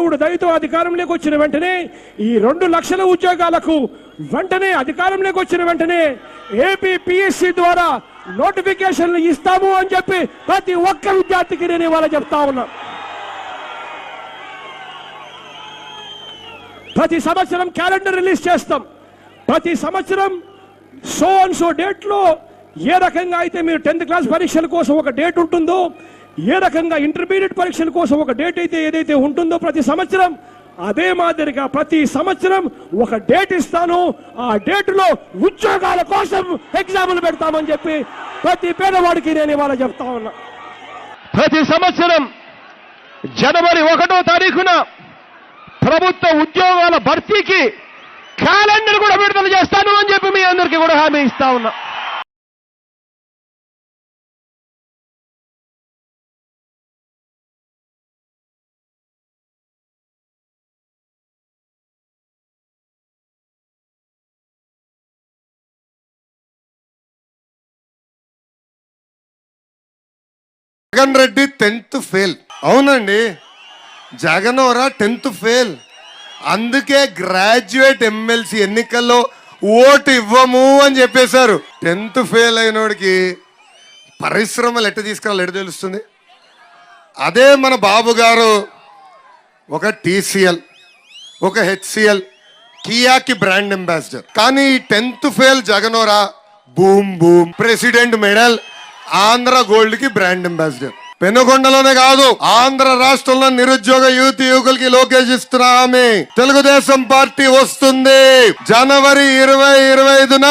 దేవుడు దయతో అధికారంలోకి వచ్చిన వెంటనే ఈ 2 లక్షల ఉద్యోగాలకు వెంటనే అధికారంలోకి వచ్చిన వెంటనే ఏపీ పిఎస్సి ద్వారా నోటిఫికేషన్లు ఇస్తాము అని చెప్పి ప్రతి ఒక్క విద్యార్థికి నేను ఇవాళ చెప్తా ఉన్నా. ప్రతి సంవత్సరం క్యాలెండర్ రిలీజ్ చేస్తాం. ప్రతి సంవత్సరం సో అండ్ సో డేట్ లో ఏ రకంగా అయితే మీరు 10th క్లాస్ పరీక్షల కోసం ఒక డేట్ ఉంటుందో, ఏ రకంగా ఇంటర్మీడియట్ పరీక్షల కోసం ఒక డేట్ అయితే ఏదైతే ఉంటుందో ప్రతి సంవత్సరం, అదే మాదిరిగా ప్రతి సంవత్సరం ఒక డేట్ ఇస్తాను. ఆ డేటులో ఉద్యోగాల కోసం ఎగ్జామ్లు పెడతామని చెప్పి ప్రతి పేదవాడికి నేను ఇవాళ చెప్తా ఉన్నా. ప్రతి సంవత్సరం జనవరి 1వ తారీఖున ప్రభుత్వ ఉద్యోగాల భర్తీకి క్యాలెండర్ కూడా విడుదల చేస్తాను అని చెప్పి మీ అందరికీ కూడా హామీ ఇస్తా ఉన్నా. Jagan Reddy 10th fail. అవునండి, జగనోరా 10th ఫెయిల్. అందుకే గ్రాడ్యుయేట్ ఎమ్మెల్సీ ఎన్నికల్లో ఓటు ఇవ్వము అని చెప్పేశారు. 10th ఫెయిల్ అయినోడికి పరిశ్రమలు ఎట్ట తీసుకురావాలి ఎట్ట తెలుస్తుంది? అదే మన బాబు గారు ఒక TCL, ఒక HCL, కియాకి బ్రాండ్ అంబాసిడర్. కానీ 10th ఫెయిల్ జగనోరా boom boom president medal, Andhra gold కి బ్రాండ్ అంబాసిడర్. పెనుగొండలోనే కాదు, ఆంధ్ర రాష్ట్రంలో నిరుద్యోగ యువకులకి లోకేష్ ఇస్తున్నామే. తెలుగుదేశం పార్టీ వస్తుంది. జనవరి 2025న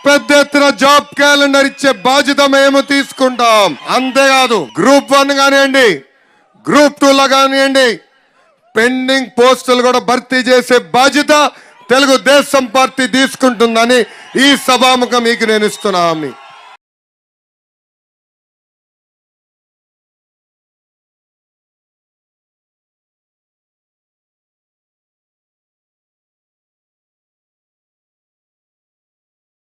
పెద్ద ఎత్తున జాబ్ క్యాలెండర్ ఇచ్చే బాధ్యత మేము తీసుకుంటాం. అంతేకాదు గ్రూప్ 1 కానివ్వండి, గ్రూప్ 2లో కానివ్వండి, పెండింగ్ పోస్టులు కూడా భర్తీ చేసే బాధ్యత తెలుగుదేశం పార్టీ తీసుకుంటుందని ఈ సభాముఖం మీకు నేను ఇస్తున్నా.